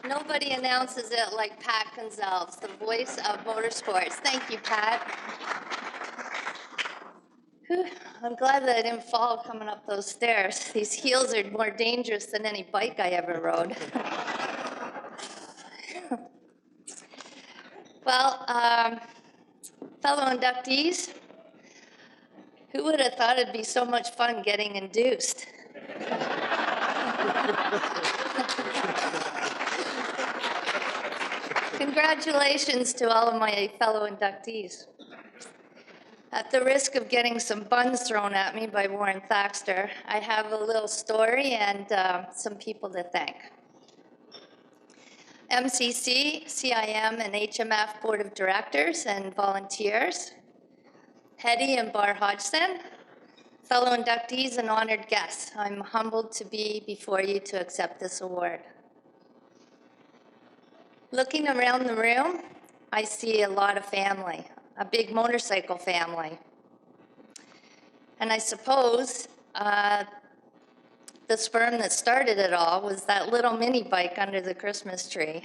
Nobody announces it like Pat Gonzalez, the voice of motorsports. Thank you, Pat. Whew, I'm glad that I didn't fall coming up those stairs. These heels are more dangerous than any bike I ever rode. Well, fellow inductees, who would have thought it'd be so much fun getting induced? Congratulations to all of my fellow inductees. At the risk of getting some buns thrown at me by Warren Thaxter, I have a little story and some people to thank. MCC, CIM, and HMF Board of Directors and volunteers, Hetty and Bar Hodgson, fellow inductees and honored guests, I'm humbled to be before you to accept this award. Looking around the room, I see a lot of family, a big motorcycle family. And I suppose the sperm that started it all was that little mini bike under the Christmas tree.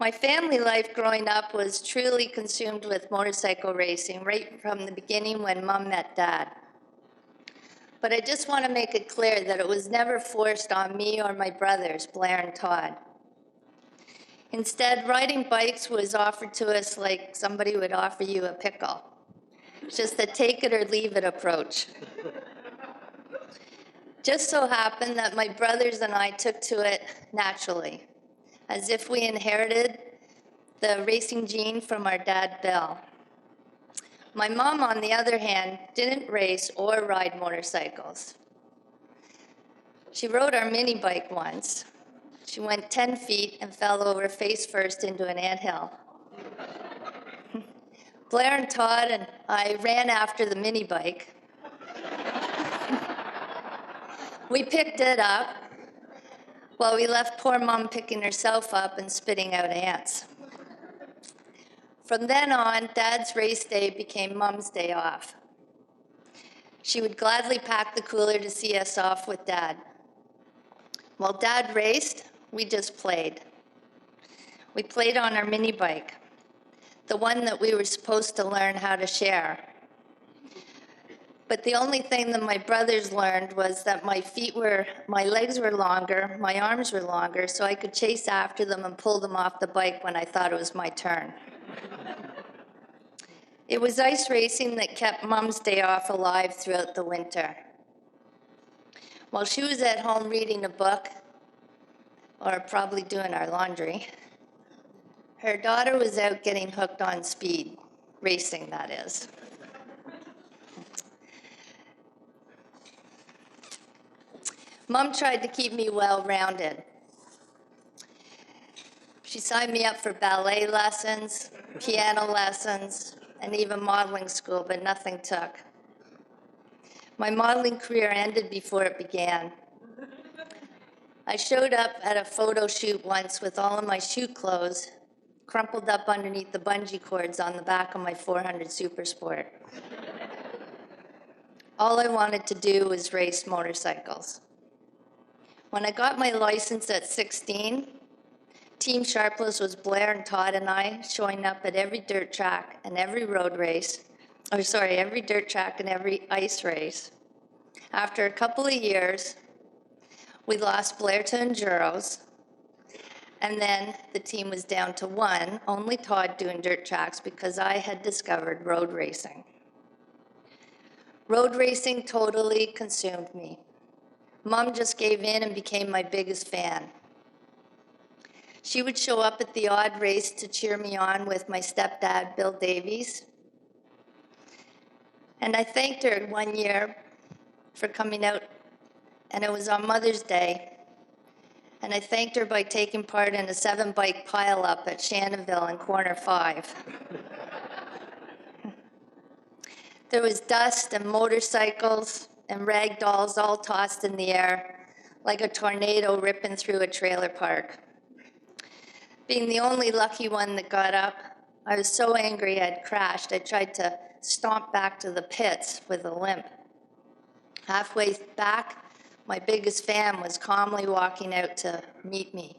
My family life growing up was truly consumed with motorcycle racing right from the beginning when Mom met Dad. But I just want to make it clear that it was never forced on me or my brothers, Blair and Todd. Instead, riding bikes was offered to us like somebody would offer you a pickle. It's just a take it or leave it approach. Just so happened that my brothers and I took to it naturally, as if we inherited the racing gene from our dad, Bill. My mom, on the other hand, didn't race or ride motorcycles. She rode our mini bike once. She went 10 feet and fell over face first into an anthill. Blair and Todd and I ran after the mini bike. We picked it up while we left poor Mom picking herself up and spitting out ants. From then on, Dad's race day became Mom's day off. She would gladly pack the cooler to see us off with Dad. While Dad raced, we just played. We played on our mini bike, the one that we were supposed to learn how to share. But the only thing that my brothers learned was that my legs were longer, my arms were longer, so I could chase after them and pull them off the bike when I thought it was my turn. It was ice racing that kept Mom's day off alive throughout the winter. While she was at home reading a book, or probably doing our laundry, her daughter was out getting hooked on speed, racing that is. Mom tried to keep me well-rounded. She signed me up for ballet lessons, piano lessons, and even modeling school, but nothing took. My modeling career ended before it began. I showed up at a photo shoot once with all of my shoot clothes crumpled up underneath the bungee cords on the back of my 400 Super Sport. All I wanted to do was race motorcycles. When I got my license at 16, Team Sharpless was Blair and Todd and I showing up at every dirt track and every every dirt track and every ice race. After a couple of years, we lost Blair to Enduros, and then the team was down to one, only Todd doing dirt tracks because I had discovered road racing. Road racing totally consumed me. Mom just gave in and became my biggest fan. She would show up at the odd race to cheer me on with my stepdad, Bill Davies. And I thanked her one year for coming out, and it was on Mother's Day. And I thanked her by taking part in a 7-bike pileup at Shannonville in Corner 5. There was dust and motorcycles and rag dolls all tossed in the air like a tornado ripping through a trailer park. Being the only lucky one that got up, I was so angry I'd crashed, I tried to stomp back to the pits with a limp. Halfway back, My biggest fan was calmly walking out to meet me.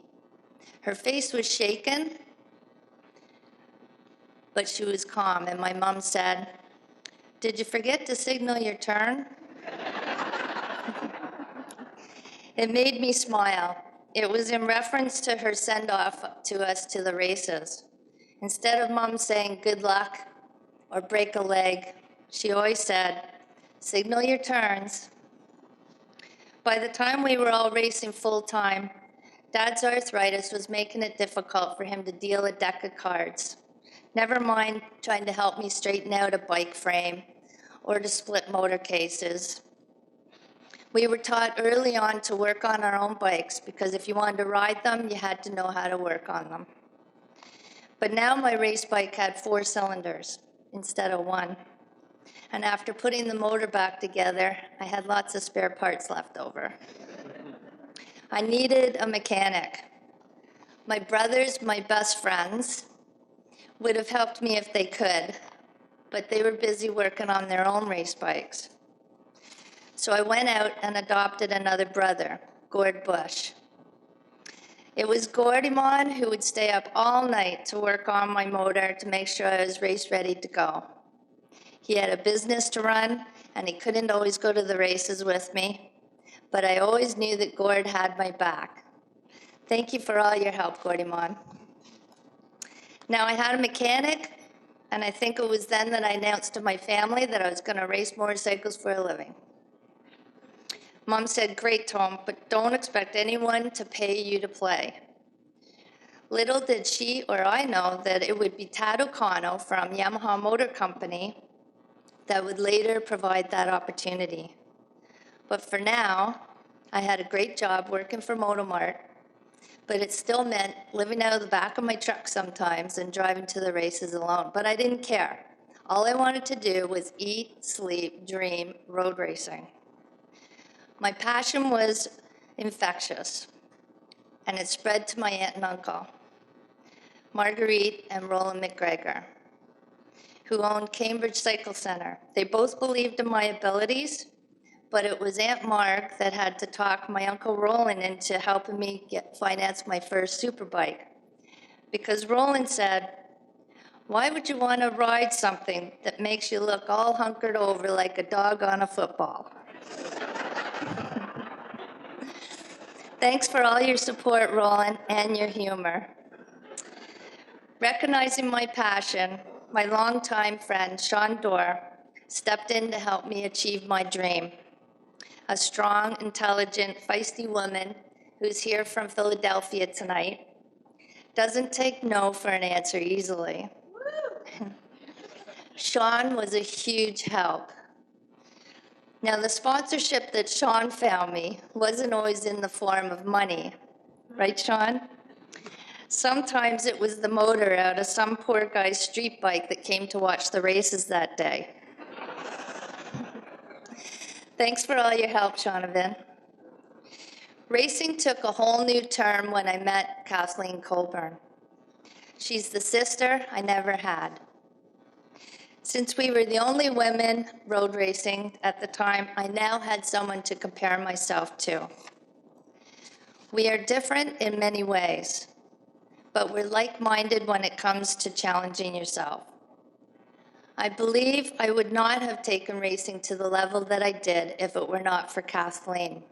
Her face was shaken, but she was calm, and my mom said, "Did you forget to signal your turn?" It made me smile. It was in reference to her send-off to us to the races. Instead of Mom saying good luck or break a leg, she always said, "Signal your turns." By the time we were all racing full-time, Dad's arthritis was making it difficult for him to deal a deck of cards. Never mind trying to help me straighten out a bike frame or to split motor cases. We were taught early on to work on our own bikes because if you wanted to ride them, you had to know how to work on them. But now my race bike had 4 cylinders instead of 1. And after putting the motor back together, I had lots of spare parts left over. I needed a mechanic. My brothers, my best friends, would have helped me if they could, but they were busy working on their own race bikes. So I went out and adopted another brother, Gord Bush. It was Gordimon who would stay up all night to work on my motor to make sure I was race ready to go. He had a business to run, and he couldn't always go to the races with me, but I always knew that Gord had my back. Thank you for all your help, Gordimon. Now, I had a mechanic, and I think it was then that I announced to my family that I was going to race motorcycles for a living. Mom said, "Great, Tom, but don't expect anyone to pay you to play." Little did she or I know that it would be Tad O'Connell from Yamaha Motor Company that would later provide that opportunity. But for now, I had a great job working for Motomart, but it still meant living out of the back of my truck sometimes and driving to the races alone. But I didn't care. All I wanted to do was eat, sleep, dream, road racing. My passion was infectious, and it spread to my aunt and uncle, Marguerite and Roland McGregor, who owned Cambridge Cycle Center. They both believed in my abilities, but it was Aunt Marg that had to talk my Uncle Roland into helping me finance my first superbike. Because Roland said, "Why would you want to ride something that makes you look all hunkered over like a dog on a football?" Thanks for all your support, Roland, and your humor. Recognizing my passion, my longtime friend, Sean Dorr, stepped in to help me achieve my dream. A strong, intelligent, feisty woman who's here from Philadelphia tonight doesn't take no for an answer easily. Sean was a huge help. Now, the sponsorship that Sean found me wasn't always in the form of money. Right, Sean? Sometimes it was the motor out of some poor guy's street bike that came to watch the races that day. Thanks for all your help, Shonovan. Racing took a whole new turn when I met Kathleen Colburn. She's the sister I never had. Since we were the only women road racing at the time, I now had someone to compare myself to. We are different in many ways, but we're like-minded when it comes to challenging yourself. I believe I would not have taken racing to the level that I did if it were not for Kathleen.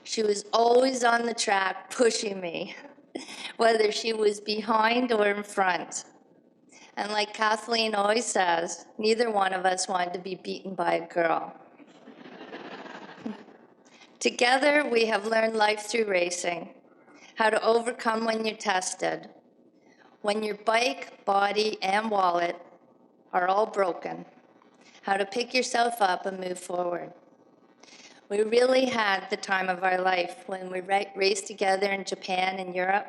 She was always on the track pushing me, whether she was behind or in front. And like Kathleen always says, neither one of us wanted to be beaten by a girl. Together, we have learned life through racing, how to overcome when you're tested, when your bike, body, and wallet are all broken, how to pick yourself up and move forward. We really had the time of our life when we raced together in Japan and Europe.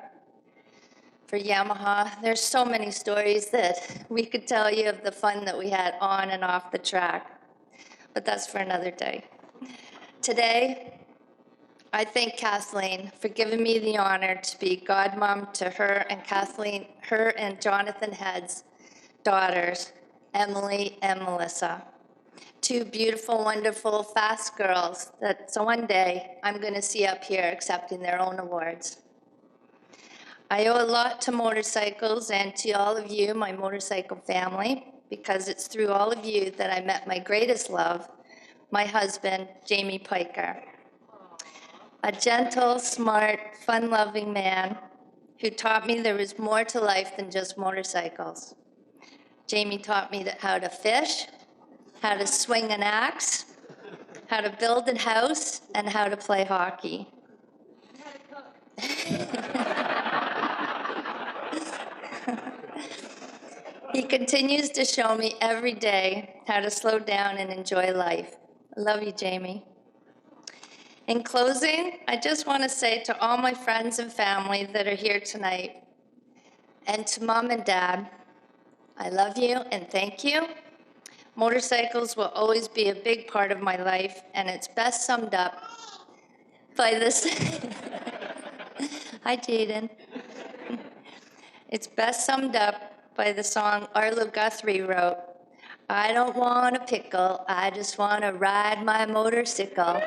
For Yamaha, there's so many stories that we could tell you of the fun that we had on and off the track, but that's for another day. Today, I thank Kathleen for giving me the honor to be godmom to her and Jonathan Head's daughters, Emily and Melissa. Two beautiful, wonderful, fast girls that so one day I'm going to see up here accepting their own awards. I owe a lot to motorcycles and to all of you, my motorcycle family, because it's through all of you that I met my greatest love, my husband, Jamie Piker. A gentle, smart, fun-loving man who taught me there was more to life than just motorcycles. Jamie taught me how to fish, how to swing an axe, how to build a house, and how to play hockey. He continues to show me every day how to slow down and enjoy life. I love you, Jamie. In closing, I just want to say to all my friends and family that are here tonight, and to Mom and Dad, I love you and thank you. Motorcycles will always be a big part of my life, and it's best summed up by this. Hi, Jaden. It's best summed up by the song Arlo Guthrie wrote. I don't want a pickle, I just want to ride my motorcycle.